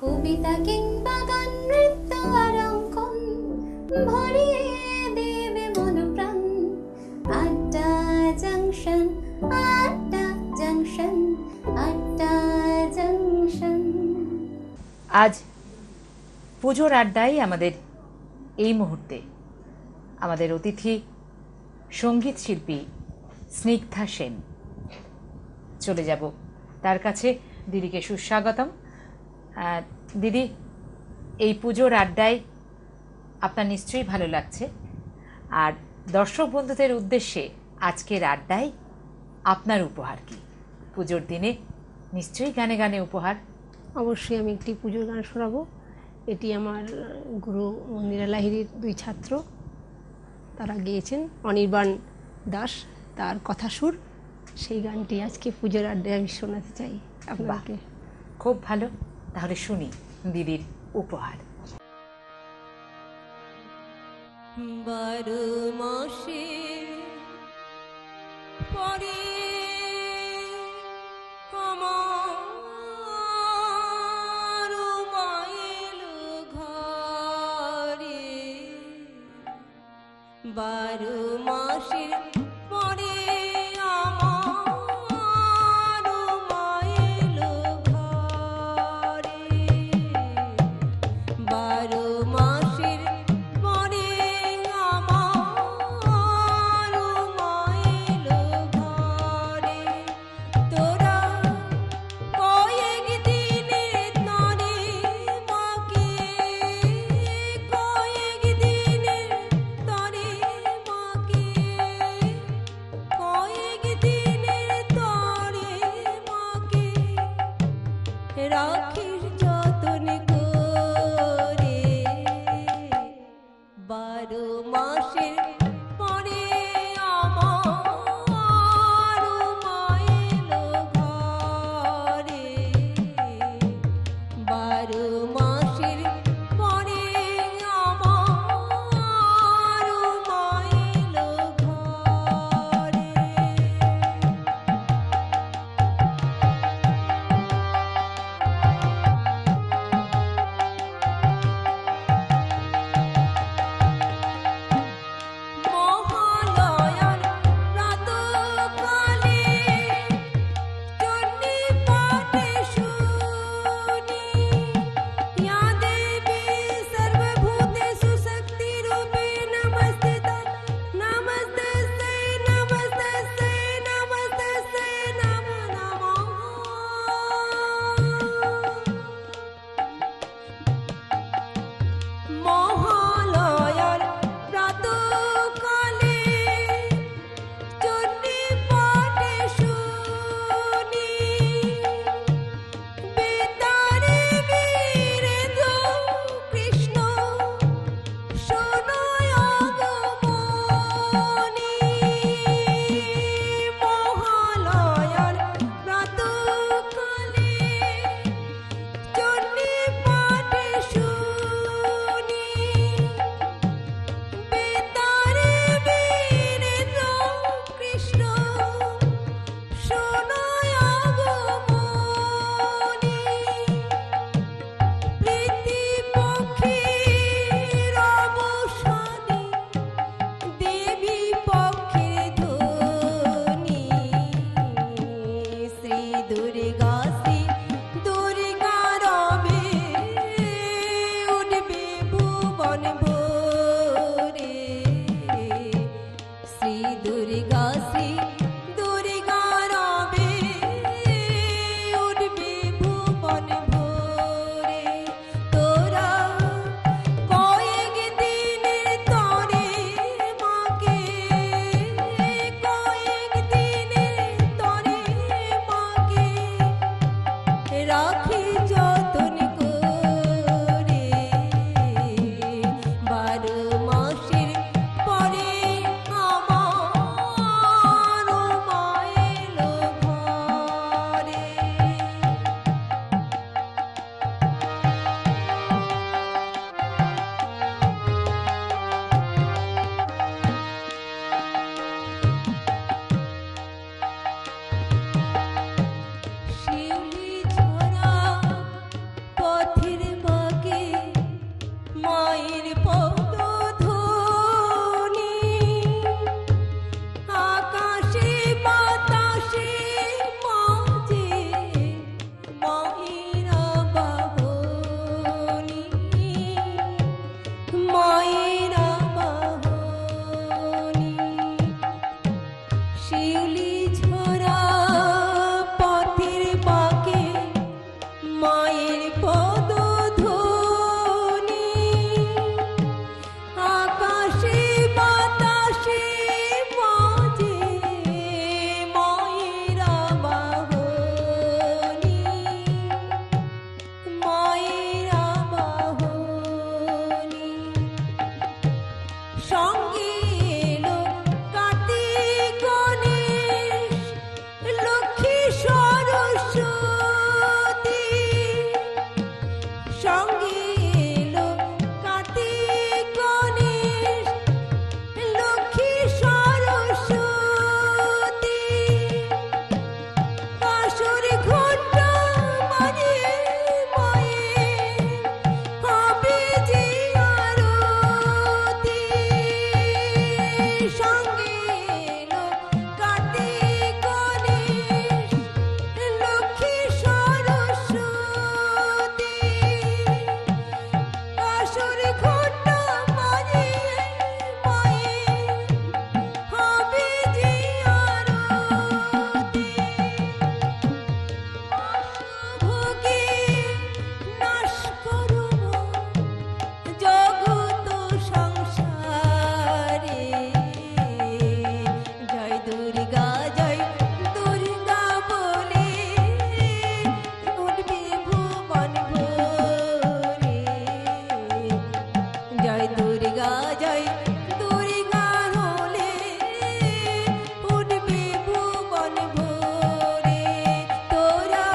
কবিতা কিংবা গান, নৃত্য আর অঙ্কন ভরিয়ে দেবে মনপ্রাণ। আড্ডা জাংশন, আড্ডা জাংশন, আড্ডা জাংশন। আজ পুজোর আড্ডায় আমাদের এই মুহূর্তে আমাদের অতিথি সঙ্গীত শিল্পী স্নিগ্ধা সেন। চলে যাব তার কাছে। দিদিকে সুস্বাগতম। দিদি, এই পুজোর আড্ডায় আপনার নিশ্চয়ই ভালো লাগছে, আর দর্শক বন্ধুদের উদ্দেশ্যে আজকের আড্ডায় আপনার উপহার কি? পুজোর দিনে নিশ্চয়ই গানে গানে উপহার। অবশ্যই আমি একটি পুজোর গান শোনাবো। এটি আমার গুরু মন্দিরা লাহিড়ীর দুই ছাত্র, তারা গেয়েছেন। অনির্বাণ দাস তার কথা সুর। সেই গানটি আজকে পুজোর আড্ডায় আমি শোনাতে চাই আপনাকে। খুব ভালো, তাহলে শুনি দিদির উপহার। 12 মাসে পরে আমার মায়ের ঘরে, 12 মাসের পরে আমার মায়ের ঘরে, 12 মাসের পরে আমার মায়ের ঘরে। তোরা কয়েক দিনে তরে মাকে, কয়েক দিনে তরে মাকে মায়ের পদধ্বনি আকাশে বাতাসে মাঝে মায়ের আবাহনী মায়ের আবাহনী শিউলি ঝরা পথের বাঁকে মায়ের পদধ্বনি আকাশে বাতাসে মাঝে মায়ের আবাহনী মায়ের আবাহনী সঙ্গে এলো কার্তিক গণেশ লক্ষ্মী সরস্বতী সঙ্গে এলো কার্তিক গণেশ লক্ষ্মী সরস্বতী আসর ঘন্টা মানে মায়ের হবে যে আরতি সঙ্গে এলো কার্তিক গণেশ লক্ষ্মী সরস্বতী আসর ঘন্টা মানে মায়ের হবে যে আরতি ভোগে নাশ করুন জগত সংসারে জয় দুর্গা বলে উঠবে ভুবন ভরে জয় দুর্গা হলে উঠবে ভুবন ভরে তোরা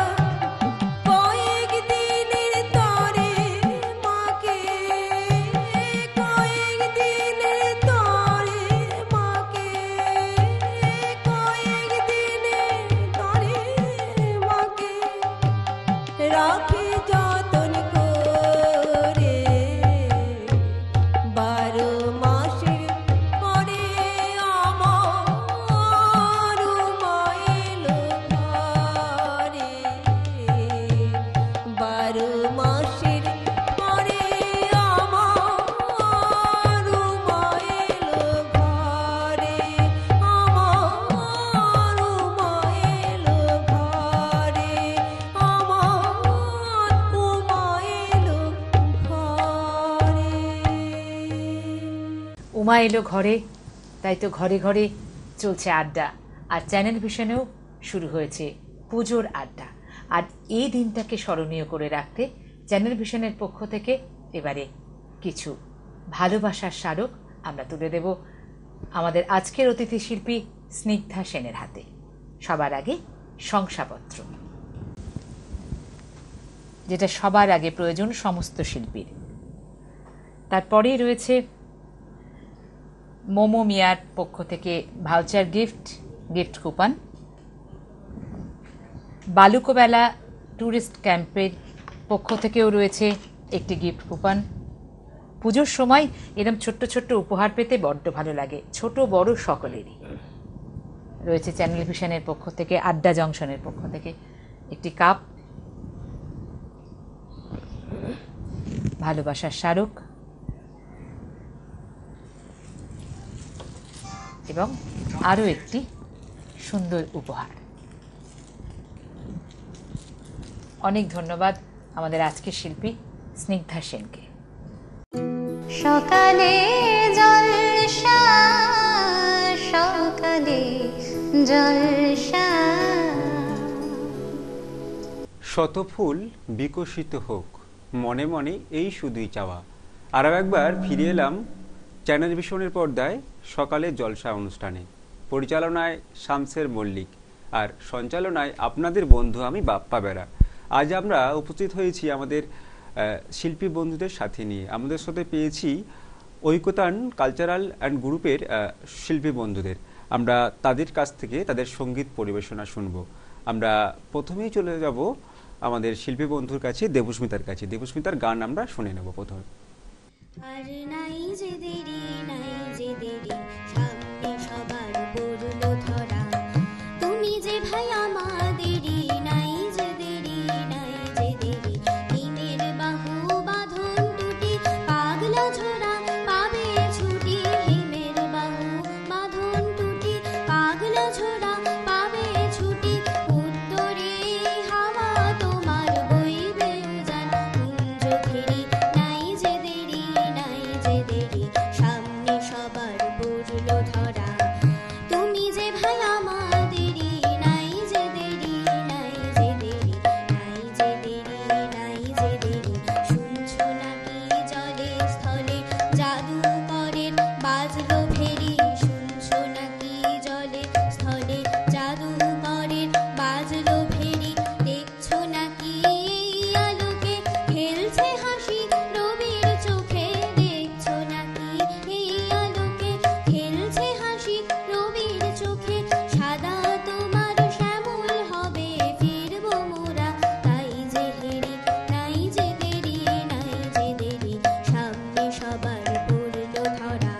কয়েক দিনের তরে মাকে কয়েক দিনের তরে মাকে কয়েক দিনের তরে মাকে রাখে যতন করে 12 মাসের পরে আমার মায়েলো ঘরে 12 মাসের পরে আমার মায়েলো ঘরে আমার মায়েলো ঘরে আমার মায়েলো ঘরে উমা এলো ঘরে, তাই তো ঘরে ঘরে চলছে আড্ডা। আর চ্যানেল ভিশনেও শুরু হয়েছে পুজোর আড্ডা। আর এই দিনটাকে স্মরণীয় করে রাখতে চ্যানেল ভিশনের পক্ষ থেকে এবারে কিছু ভালোবাসার স্মারক আমরা তুলে দেব আমাদের আজকের অতিথি শিল্পী স্নিগ্ধা সেনের হাতে। সবার আগে শংসাপত্র, যেটা সবার আগে প্রয়োজন সমস্ত শিল্পীর। তারপরেই রয়েছে মোমো মিয়ার পক্ষ থেকে ভাউচার গিফট কুপন, বালুকোবেলা ট্যুরিস্ট ক্যাম্পের পক্ষ থেকেও রয়েছে একটি গিফট কুপন। পুজোর সময় এরকম ছোট্ট ছোট্ট উপহার পেতে বড্ড ভালো লাগে, ছোট বড় সকলেরই। রয়েছে চ্যানেল ভিশনের পক্ষ থেকে, আড্ডা জংশনের পক্ষ থেকে একটি কাপ, ভালোবাসার স্মারক এবং আরও একটি সুন্দর উপহার। অনেক ধন্যবাদ আমাদের আজকের শিল্পী স্নিগ্ধা সেনকে। সকালে জলসা সকালে জলসা শত ফুল বিকশিত হোক, মনে মনে এই শুধুই চাওয়া। আরও একবার ফিরে এলাম চ্যানেল ভিশনের পর্দায় সকালে জলসা অনুষ্ঠানে। পরিচালনায় শামসের মল্লিক আর সঞ্চালনায় আপনাদের বন্ধু আমি বাপ্পা বেরা। আজ আমরা উপস্থিত হয়েছি আমাদের শিল্পী বন্ধুদের সাথে নিয়ে। আমাদের সাথে পেয়েছি ঐকতান কালচারাল অ্যান্ড গ্রুপের শিল্পী বন্ধুদের। আমরা তাদের কাছ থেকে তাদের সঙ্গীত পরিবেশনা শুনবো। আমরা প্রথমেই চলে যাব আমাদের শিল্পী বন্ধুর কাছে, দেবস্মিতার কাছে। দেবস্মিতার গান আমরা শুনে নেব প্রথমে। আর নাই যে দেরি, নাই যে দেরি, সামনে সবার পড়লো ধরা। তুমি যে ভাই আমাদেরই, নাই যে দেরি, নাই যে দেরি, হিমের বাহু বাঁধন টুটি, পাগলা ঝোড়া পাবে ছুটি। হিমের বাহু বাঁধন টুটি, পাগলা ঝোড়া পাবে ছুটি। উত্তরে হাওয়া তোমার বইবে উজান, কুঞ্জ ঘেরি, নাই যে দেরি, নাই যে দেরি, সামনে সবার পড়লো ধরা। তুমি যে ভাই আমাদেরই, নাই যে দেরি, নাই যে দেরি, নাই যে দেরি, নাই যে দেরি, শুনছো নাকি জলে স্থলে জাদুকরের বাজলো ফেরি। শুনছো নাকি জলে স্থলে জাদুকরের বাজলো ফেরি। দেখছো নাকি এই আলোকে খেলছে হাসি রবির চোখে। দেখছো নাকি এই আলোকে খেলছে হাসি রবির চোখে। সাদা তোমার শ্যামল হবে ফিরবো মোরা, তাই যে হেরি, নাই যে দেরি, নাই যে দেরি, সামনে সবার পড়লো ধরা।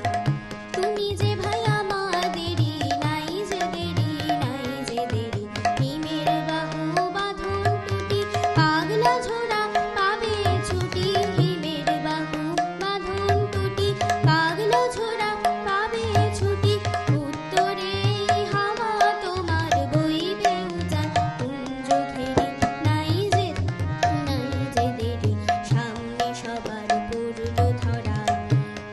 তুমি যে ভাই আমাদেরই, নাই যে দেরি, নাই যে দেরি, হিমের বাহু বাঁধন টুটি, পাগলা ঝোড়া পাবে ছুটি। হিমের বাহু বাঁধন টুটি, পাগলা ঝোড়া পাবে ছুটি। উত্তরে হাওয়া তোমার বইবে উজান, কুঞ্জ ঘেরি, নাই যে দেরি, সামনে সবার পড়লো ধরা।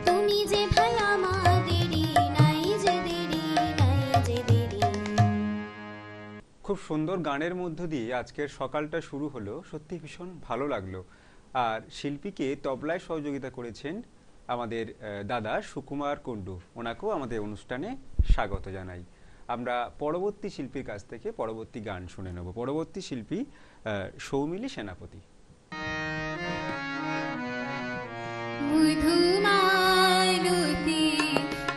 তুমি যে ভাই আমাদেরই, নাই যে দেরি, নাই যে দেরি। খুব সুন্দর গানের মধ্য দিয়ে আজকের সকালটা শুরু হলো, সত্যি ভীষণ ভালো লাগলো। আর শিল্পীকে তবলায় সহযোগিতা করেছেন আমাদের দাদা সুকুমার কুণ্ডু, ওনাকেও আমাদের অনুষ্ঠানে স্বাগত জানাই। আমরা পরবর্তী শিল্পীর কাছ থেকে পরবর্তী গান শুনে নেব। পরবর্তী শিল্পী সৌমিলি সেনাপতি। মধুমালতী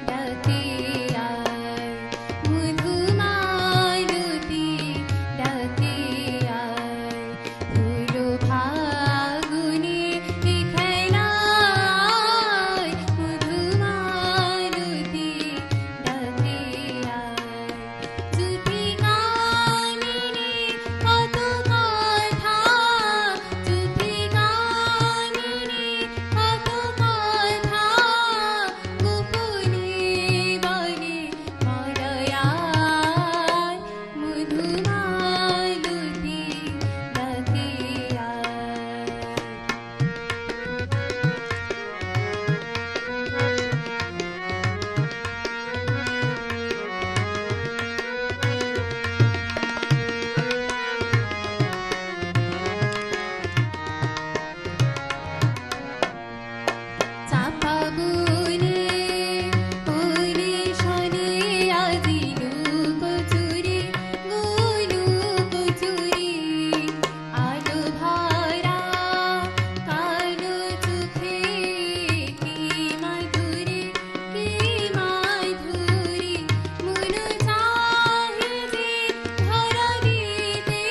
ডাকে আয়, মধুমালতী ডাকে আয়, ফুল ফাগুনে খেলায়। মধুমালতী ডাকে আয়, জুটি কানে কত কথা, জুটি কানে কত কথা, গোপনে বলে মরয়ায়। মধুমালতী ডাকে আয়। চাপা বনে বনে শনে আজি লুকোচুরি, লুকোচুরি, আলো ভরা কালো চোখে কি মাধুরী, কি মাধুরী। মন চাহে যে ধরা দিতে,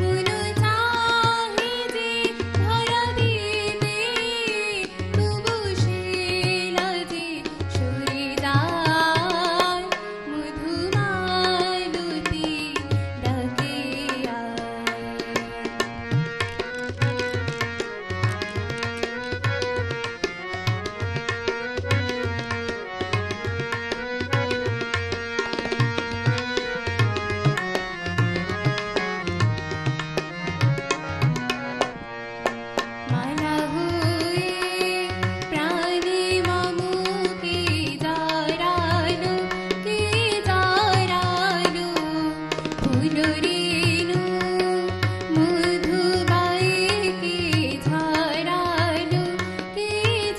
মন চাহে যে ধরা দিতে, তবু সে লাজে সরে যায়। মধুমালতী ডাকে মালা হয়ে প্রাণে মামুকে জড়ালো, কে জড়ালো। ফুল রেণু মধুবাইকে ঝরালো, কে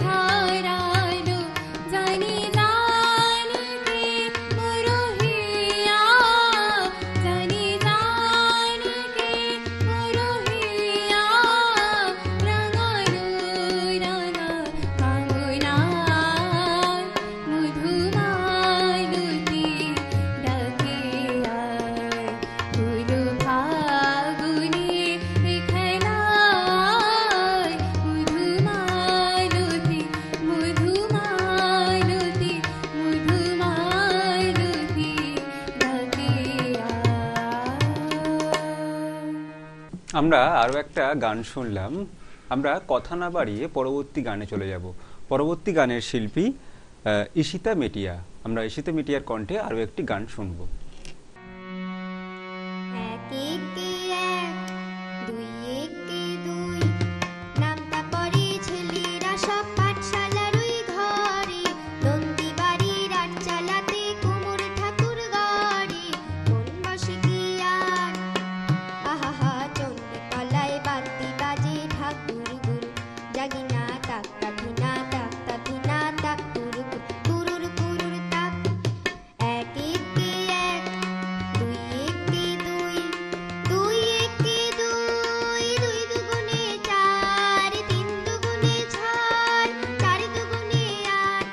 ঝরালো। জানি জানি কে মরহিয়া, জানি জানি কে মরহিয়া। রাঙা আমরা আরও একটা গান শুনলাম। আমরা কথা না বাড়িয়ে পরবর্তী গানে চলে যাব। পরবর্তী গানের শিল্পী ঈশিতা মেটিয়া। আমরা ঈশিতা মেটিয়ার কণ্ঠে আরও একটি গান শুনব। এক একে এক, দুই একে দুই, নামটা পড়ে ছেলেরা সব পাঠশালার ওই ঘরে, নন্দী বাড়ির আট চালাতে কুমোর ঠাকুর গড়ে, কোন বসে কি আর, আহা চণ্ডী তলায় বাতি বাজে ঠাকুর গুরু, জাগি না তাক তাকিনা তাক তাকিনা তাক কুরু কুরুর কুরুর তাক। এক একে এক, দুই একে দুই, দুই একে দুই, দুই দুগুণে চার, তিন দুগুণে ছয়, চার দুগুণে আট।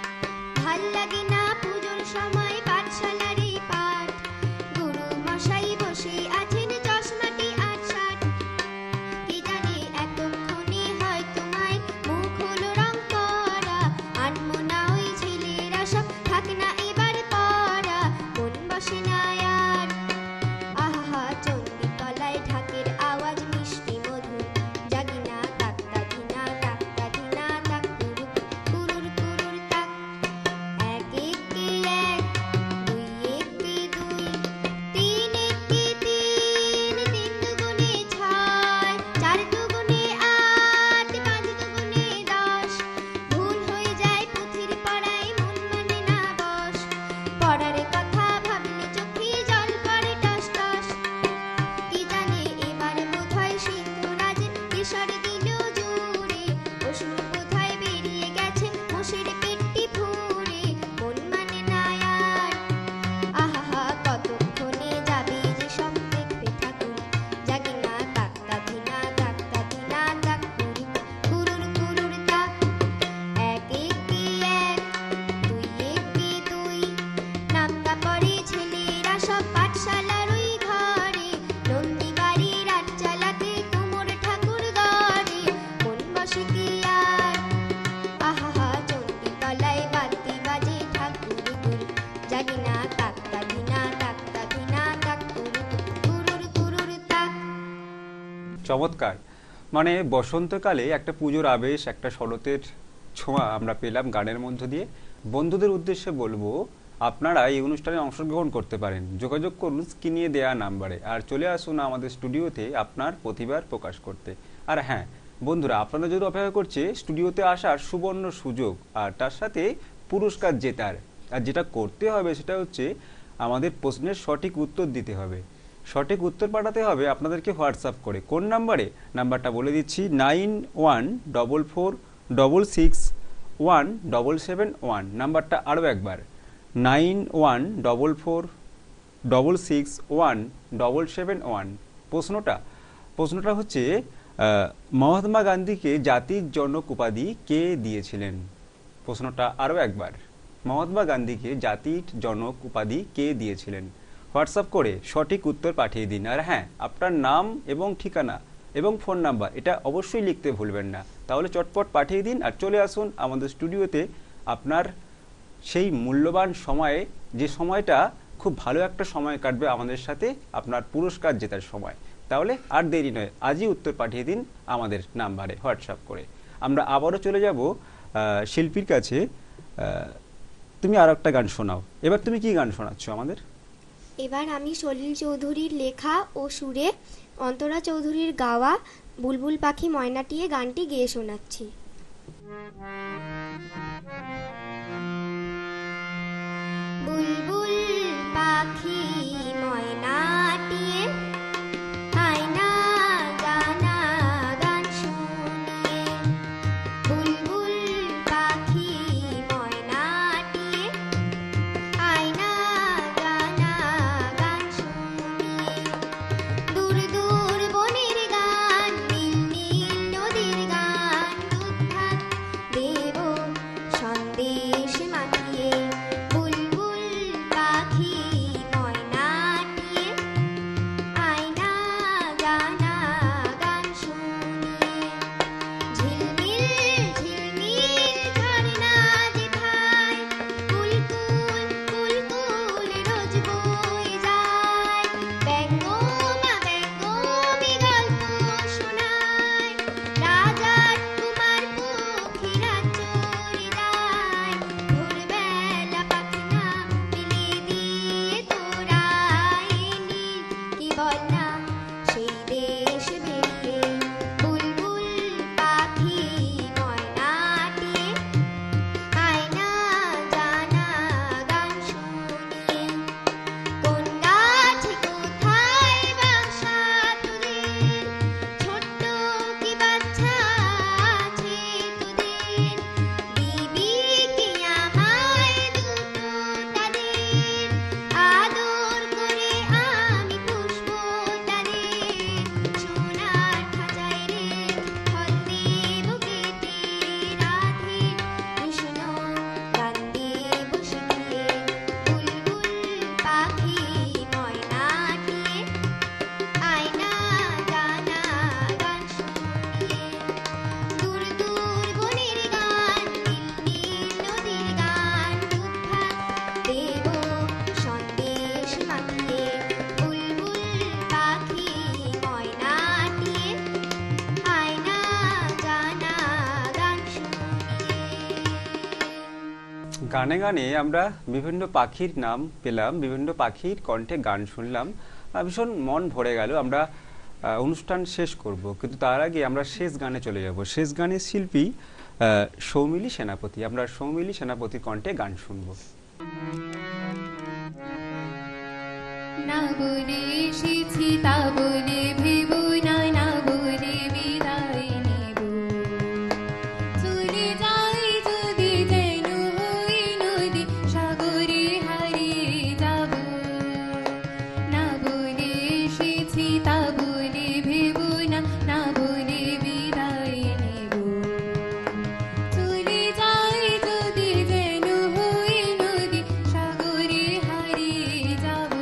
ভাল লাগে না পুজোর সময় পাঠশালার এই পাঠ, গুরু মশাই বসে আছেন চশমাটি আটসাট। কি জানে এতক্ষণে হয় তোমায় মুখ হলো রং করা, আনমো না ওই ছেলেরা সব, থাকে না এবার পড়া, মন বসে না আর। আহা চণ্ডী তলায় ঢাকের আওয়াজ মিষ্টি মধুর, জাগি না তাক তাকিনা তাক তাকিনা তাক কুরু কুরুর কুরুর তাক। এক একে এক, দুই একে দুই, তিন একে তিন, তিন দুগুণে ছয়, চার দুগুণে আট, পাঁচ দুগুণে দশ। ভুল হয়ে যায় পুঁথির পড়ায়, মন মানে না বশ, পড়ার কথা ভাবলে চোখে জল পড়ে টস টস। কি জানে এবার বোধহয় সিন্ধুরাজের কেশর দিল জুড়ে, অসুর বোধহয় বেরিয়ে গেছে মোষের পেটটি ফুঁড়ে, মন মানে না আর। আহা কতক্ষণে যাবে যে সব দেখবে ঠাকুর, জাগি না তাক তাকিনা তাক তাকিনা তাক কুরু কুরুর কুরুর তাক। এক একে এক, দুই একে দুই, নামটা পড়ে ছেলেরা সব পাঠশালার ওই ঘরে, নন্দী বাড়ির আট চালাতে কুমোর ঠাকুর গড়ে, মন বসে কি আর। আহা চণ্ডী তলায় বাতি বাজে ঠাকুর গুরু, জাগি না তাক তাকিনা তাক তাকিনা তাক কুরু কুরুর কুরুর তাক। চমৎকার। মানে বসন্তকালে একটা পুজোর আবেশ, একটা শরতের ছোঁয়া আমরা পেলাম গানের মধ্য দিয়ে। বন্ধুদের উদ্দেশ্যে বলবো, আপনারা এই অনুষ্ঠানে অংশগ্রহণ করতে পারেন। যোগাযোগ করুন স্ক্রিনে দেয়া নাম্বারে, আর চলে আসুন আমাদের স্টুডিওতে আপনার প্রতিভার প্রকাশ করতে। আর হ্যাঁ বন্ধুরা, আপনাদের যদি অপেক্ষা করছে স্টুডিওতে আসার সুবর্ণ সুযোগ, আর তার সাথে পুরস্কার জেতার। আর যেটা করতে হবে সেটা হচ্ছে আমাদের প্রশ্নের সঠিক উত্তর দিতে হবে। সঠিক উত্তর পাঠাতে হবে আপনাদেরকে হোয়াটসঅ্যাপ করে। কোন নাম্বারে? নাম্বারটা বলে দিচ্ছি, 9144617771। নাম্বারটা আরও একবার, 9144661771। প্রশ্নটা হচ্ছে মহাত্মা গান্ধীকে জাতির জনক উপাধি কে দিয়েছিলেন? প্রশ্নটা আরও একবার, মহাত্মা গান্ধীকে জাতির জনক উপাধি কে দিয়েছিলেন? হোয়াটসঅ্যাপ করে সঠিক উত্তর পাঠিয়ে দিন। আর হ্যাঁ, আপনার নাম এবং ঠিকানা এবং ফোন নাম্বার এটা অবশ্যই লিখতে ভুলবেন না। তাহলে চটপট পাঠিয়ে দিন আর চলে আসুন আমাদের স্টুডিওতে। আপনার সেই মূল্যবান সময়ে, যে সময়টা খুব ভালো একটা সময় কাটবে আমাদের সাথে, আপনার পুরস্কার জেতার সময়। তাহলে আর দেরি নয়, আজই উত্তর পাঠিয়ে দিন আমাদের নাম্বারে হোয়াটসঅ্যাপ করে। আমরা আবারও চলে যাব শিল্পীর কাছে। তুমি আর একটা গান শোনাও। এবার তুমি কি গান শোনাচ্ছ আমাদের? এবার আমি সলিল চৌধুরীর লেখা ও সুরে অন্তরা চৌধুরীর গাওয়া বুলবুল পাখি ময়নাটিয়ে গানটি গেয়ে শোনাচ্ছি। বুলবুল পাখি ময়নাটিয়ে আয়না গানা গান শুনিয়ে, বুলবুল পাখি ময়নাটিয়ে আয়না গানা গান শুনিয়ে, দূর দূর বনের গান, নীল নীল নদীর গান, দুধ ভাত দেব সন্দেশ মাখিয়ে, বুলবুল পাখি ময়না গানে গানে আমরা বিভিন্ন পাখির নাম পেলাম, বিভিন্ন পাখির কণ্ঠে গান শুনলাম, ভীষণ মন ভরে গেল। আমরা অনুষ্ঠান শেষ করব, কিন্তু তার আগে আমরা শেষ গানে চলে যাব। শেষ গানের শিল্পী সৌমিলি সেনাপতি। আমরা সৌমিলি সেনাপতির কণ্ঠে গান শুনবো। না বলে এসেছি তা বলে ভেব না, না বলে বিদায় নেব। চলে যাই যদি যেন হই নদী, সাগরে হারিয়ে যাব। না বলে এসেছি তা বলে ভেব না, না বলে বিদায় নেব। চলে যাই যদি যেন হই নদী, সাগরে হারিয়ে যাব।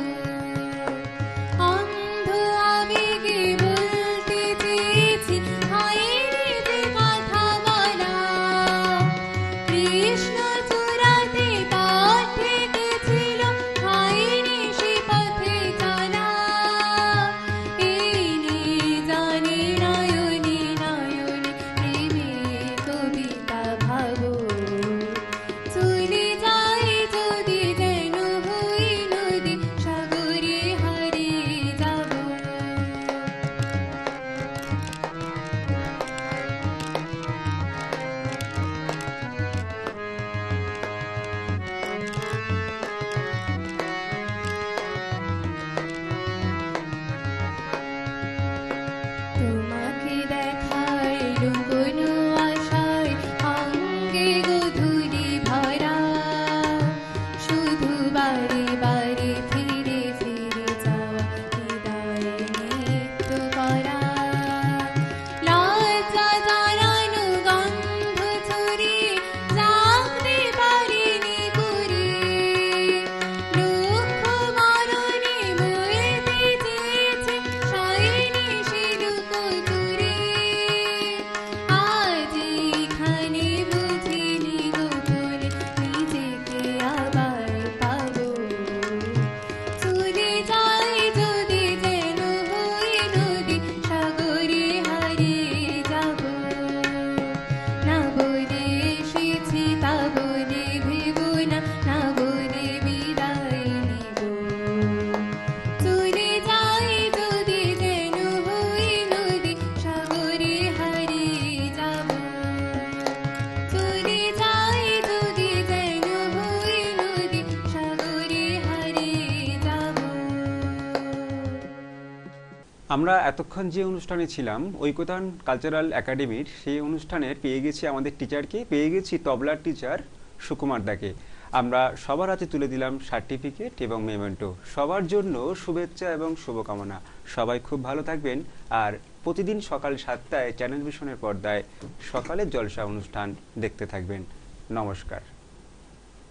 অন্ধ আবেগে বলতে চেয়েছি, হায়রে যে কথা বলা। কৃষ্ণ চূড়াতে পথ থেকেছিল, হায়রে সে পথে চলা। এই নিয়ে জানি নয়নে নয়নে প্রেমের কবিতা ভাবো। চলে যাই যদি যেন হই নদী, সাগরে হারিয়ে যাব। তোমাকে দেখার লুকোনো আশায় অঙ্গে গধূলি ভরা। শুধু বারে বারে ফিরে ফিরে যাওয়া, হৃদয়ে নৃত্য করা। লজ্জা জড়ানো গন্ধ ছড়িয়ে জাগতে পারিনি পুরে। দুঃখ মরণে মরতে চেয়েছে, সয়নি সে দুঃখ দূরে। আজ এখানে বুঝিনি গোপনে নিজেকে আবার পাবো। চলে যাই যদি যেন হই নদী, সাগরে হারিয়ে যাব। না বলে এসেছি তা বলে ভেব না, না বলে বিদায় নেব। চলে যাই যদি যেন হই নদী, সাগরে হারিয়ে যাব। চলে যাই যদি যেন হই নদী, সাগরে হারিয়ে যাব। আমরা এতক্ষণ যে অনুষ্ঠানে ছিলাম ঐকতান কালচারাল একাডেমির, সেই অনুষ্ঠানের পেয়ে গেছি আমাদের টিচারকে, পেয়ে গেছি তবলার টিচার সুকুমার দাকে। আমরা সবার হাতে তুলে দিলাম সার্টিফিকেট এবং মেমেন্টো। সবার জন্য শুভেচ্ছা এবং শুভকামনা। সবাই খুব ভালো থাকবেন, আর প্রতিদিন সকাল 7টায় চ্যানেল ভিশনের পর্দায় সকালের জলসা অনুষ্ঠান দেখতে থাকবেন। নমস্কার।